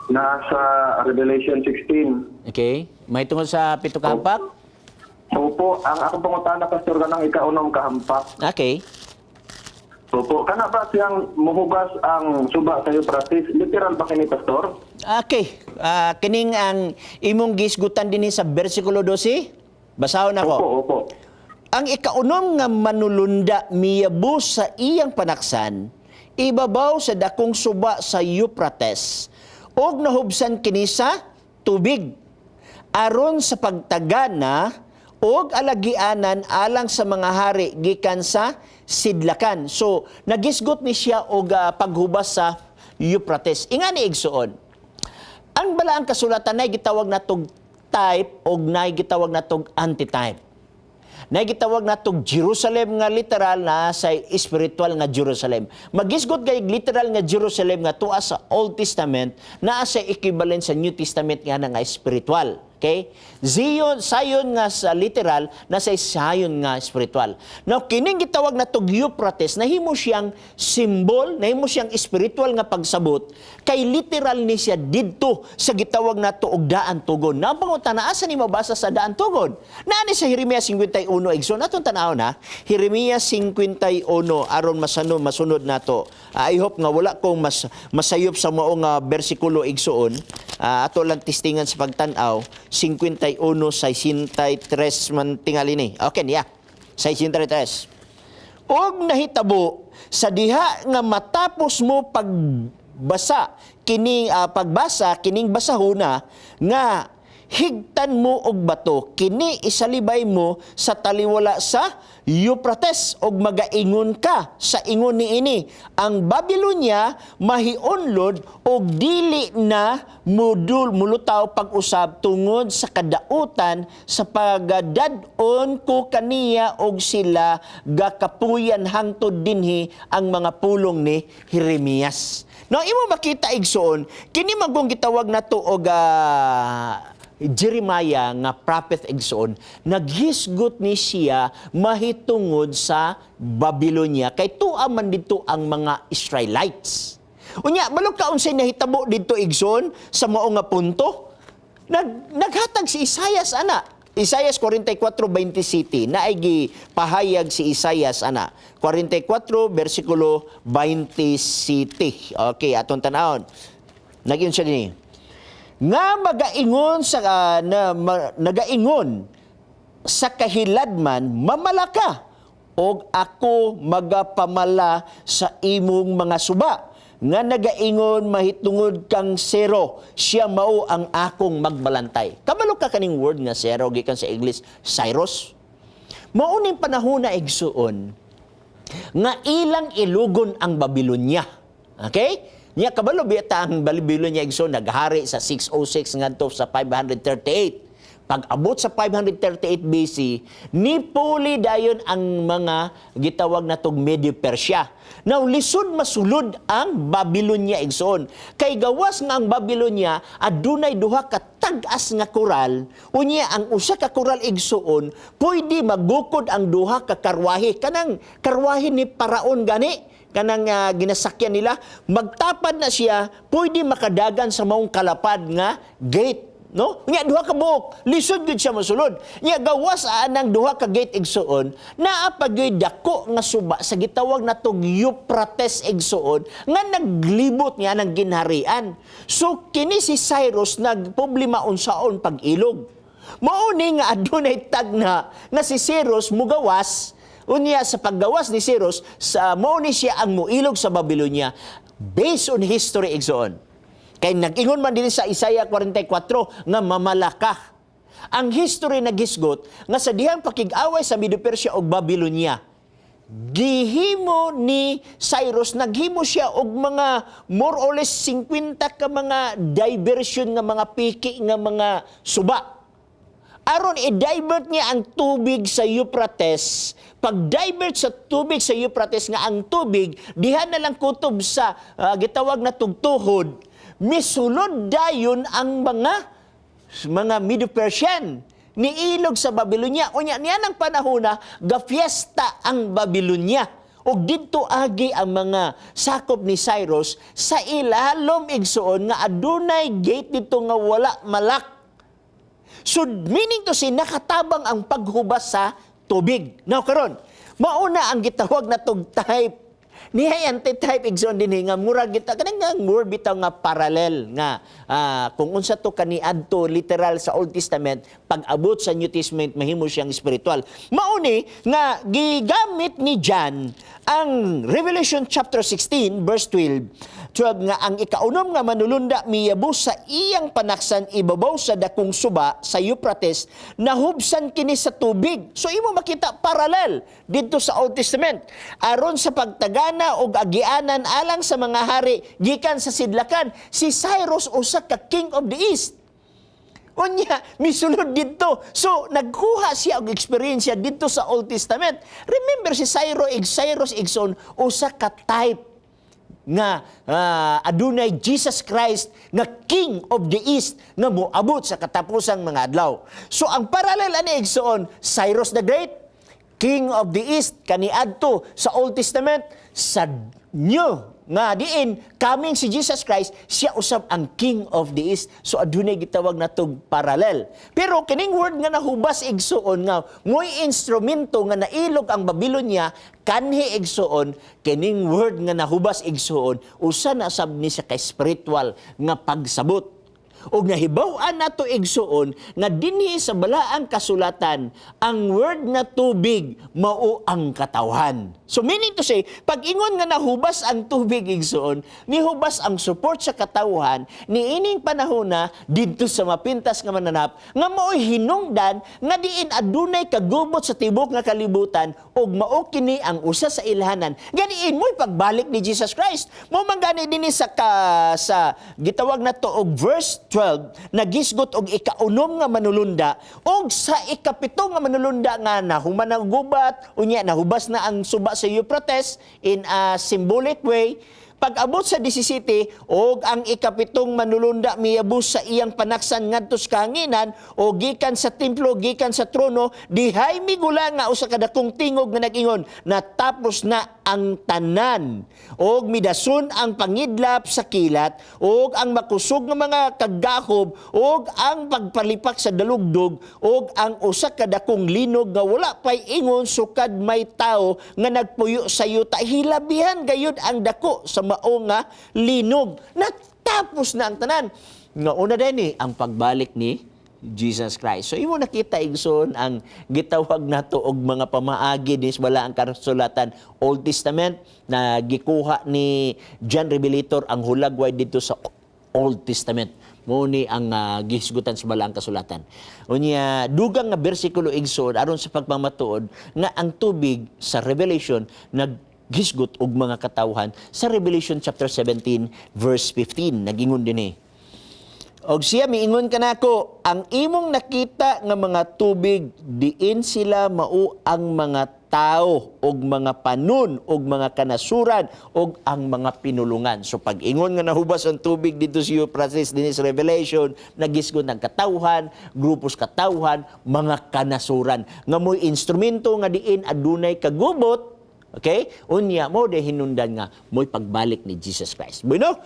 Nasa Revelation 16. Okay. May tungkol sa pito kahampak? Opo, ang ako pangutana, Pastor, kanang ikaunom kahampak. Okay. Opo, kana ba siyang muhugas ang suba sa Euphrates? Literal ba kini, Pastor? Okay. Kining ang imong gisgutan din sa versikulo 12. Basahon ako. Opo, opo. Ang ikaunom nga manulunda miyabus sa iyang panaksan, ibabaw sa dakong suba sa Euphrates, og nahubsan kini sa tubig, aron sa pagtagana og alagianan alang sa mga hari gikan sa sidlakan. So, nagisgot ni siya og paghubas sa Euphrates. Ingani igsuon. Ang balaang kasulatan nay gitawag natog type og nay gitawag natog antitype. Nay gitawag natog Jerusalem nga literal na sa spiritual nga Jerusalem. Magisgot kay literal nga Jerusalem nga tuwa sa Old Testament naa sa equivalent sa New Testament nga spiritual. Okay? Zion nga sa literal, nasa Zion nga spiritual. Now, kining gitawag na tog Euphrates, nahimo siyang symbol, nahimo siyang spiritual nga pagsabot, kay literal ni siya didto sa gitawag na tuog daan tugon. Napangutana, asa ni mabasa sa daan tugon? Naani sa Jeremias 51, Igsoon, atong tanaw na, Jeremias 51, aron masunod nato. I hope nga wala kong masayop sa maong bersikulo Igsoon. Ato lang tistingan sa pagtanaw, 51 sa 63 man tingali ni. Okay, yeah. Sa 63. Og nahitabo sa diha nga matapos mo pagbasa kining basahona nga higtan mo og bato kini isalibay mo sa taliwala sa Euphrates og magaingon ka sa ingon niini ang Babylonia mahionlod og dili na mulutaw pag-usab tungod sa kadautan sa pagadad-on ko kaniya og sila gakapuyan hangtod dinhi ang mga pulong ni Jeremias. Now imo makita igsoon kini magong gitawag nato og Jeremiah nga prophet igsoon, naghisgot ni siya mahitungod sa Babylonia kay tuwa man dito ang mga Israelites. Unya, balog ka unsay nahitabo dito igsoon sa mao nga punto? Naghatag si Isaias ana. Isaias 44:27 naay pahayag si Isaias ana. 44 bersikulo 27. Okay, atong tanawon. Nagyon siya dinhi. Nga magaingon sa nagaingon sa kahiladman mamalaka og ako magapamala sa imong mga suba nga nagaingon mahitungod kang zero siya mao ang akong magbalantay. Kabalo ka kaning word nga zero gikan sa English Cyrus. Mao ning panahon na igsuon nga ilang ilugon ang Babylonia. Okay? Niya kabalo biyata ang Babylonia igsoon naghari sa 606 ngadto sa 538. Pag-abot sa 538 BC, nipuli dayon ang mga gitawag natog Medio Persia. Now lisod masulod ang Babylonia igsoon. Kay gawas nga ang Babylonia adunay duha ka tag-as nga koral, unya ang usa ka koral igsoon pwede magukod ang duha ka karwahe. Kanang karwahe ni Paraon gani kanang ginasakyan nila, magtapad na siya, pwede makadagan sa maong kalapad nga gate. No? Nya duha ka buok, lisod gid siya mosulod. Nya gawas anang duha ka gate igsuon, naa pa gyud dako nga suba sa gitawag natong Euphrates igsuon nga naglibot niya ng ginharian. So kini si Cyrus nagproblema unsaon pag-ilog. Mao ni nga adunay tagna nga si Cyrus mugawas. Unya sa paggawas ni Cyrus, mao ni siya ang muilog sa Babylonia based on history igsoon. Kay nag-ingon man din sa Isaiah 44 nga mamalaka. Ang history nagisgot nga sa dihang pakig-away sa Medo Persia ug Babylonia, gihimo ni Cyrus, naghimo siya og mga more or less 50 ka mga diversion nga mga piki nga mga suba. Aron i-divert niya ang tubig sa Euphrates. Pag-divert sa tubig sa Euphrates nga ang tubig, diha na lang kutob sa gitawag na tugtuhod, misulod dayon ang mga Medo-Persian niilog sa Babylonia. Unya niya ng panahon na gafiesta ang Babylonia. Og didto agi ang mga sakop ni Cyrus sa ilalom igsuon nga adunay gate dito nga wala malak. So meaning to say nakatabang ang paghubas sa tubig. Now karon, mauna ang gitawag na tog type. Nihay anti-type igsoon din nga murag kita kanang nga word bitaw nga parallel nga kung unsa to kaniadto literal sa Old Testament pag-abot sa New Testament mahimo siyang spiritual. Mauni nga gigamit ni John ang Revelation chapter 16 verse 12 nga ang ikaunom nga manulunda miyabos sa iyang panaksan ibabaw sa dakong suba sa Euphrates nahubsan kini sa tubig. So imo makita parallel dito sa Old Testament aron sa pagtagana og agianan alang sa mga hari gikan sa sidlakan si Cyrus usa ka king of the east. Unya, misulod dito. So, nagkuha siya og experience dito sa Old Testament. Remember si Cyrus igsoon usa ka type nga adunay Jesus Christ nga King of the East nga moabot sa katapusang mga adlaw. So, ang parallel ani igsoon Cyrus the Great, King of the East kaniadto sa Old Testament, sa New nga diin coming si Jesus Christ siya usab ang King of the East. So adunay gitawag natog parallel. Pero kining word nga nahubas igsuon nga moy instrumento nga nailog ang Babylonia kanhi igsuon kining word nga nahubas igsuon usa na sab ni sa ka spiritual nga pagsabot. O nahibaw-an nato igsuon nga dinhi sa balaang kasulatan ang word na tubig mao ang katawhan. So meaning to say, pag ingon nga nahubas ang tubig igsuon, nihubas ang support sa katawhan niining panahona didto sa mapintas nga mananap nga mao'y hinungdan nga diin adunay kagubot sa tibok nga kalibutan ug mao kini ang usa sa ilhanan. Ganiin mo'y pagbalik ni Jesus Christ. Mao man gani dinhi sa gitawag nato og verse 12 nagisgot og ikaunom nga manulunda og sa ikapito nga manulunda nga nahuman ang gubat unya nahubas na ang suba sa Euphrates in a symbolic way. Pag-abot sa 17 og ang ikapitong manulunda miyabos sa iyang panaksan ngadto sa kahanginan o gikan sa templo gikan sa trono dihay migula nga usa ka dakong tingog nga nag-ingon natapos na ang tanan og midason ang pangidlap sa kilat og ang makusog nga mga kagahob og ang pagpalipak sa dalugdog og ang usa ka dakong linog nga wala pay ingon sukad may tao nga nagpuyo sa yuta hilabihan gayud ang dako sa mao nga linog. Natapos na ang tanan. Nga una din ang pagbalik ni Jesus Christ. So imo nakita igsoon ang gitawag nato og mga pamaagi dis wala ang kasulatan Old Testament na gikuha ni John Revelator ang hulagway dito sa Old Testament. Muni ang gihisgutan sa balaang kasulatan. Unya dugang nga bersikulo igsoon aron sa pagpamatuod nga ang tubig sa Revelation naghisgot og mga katawhan sa Revelation chapter 17 verse 15 nagingon dinhi. Og siya miingon kanako ang imong nakita nga mga tubig diin sila mao ang mga tao og mga panon og mga kanasuran og ang mga pinulungan. So pag ingon nga nahubas ang tubig dito sa Euphrates dinhi sa Revelation nagisgot ng katawhan, grupos katawhan, mga kanasuran nga mo'y instrumento nga diin adunay kagubot. Okay? Unya mo de hinundan nga mo'y pagbalik ni Jesus Christ. Bueno?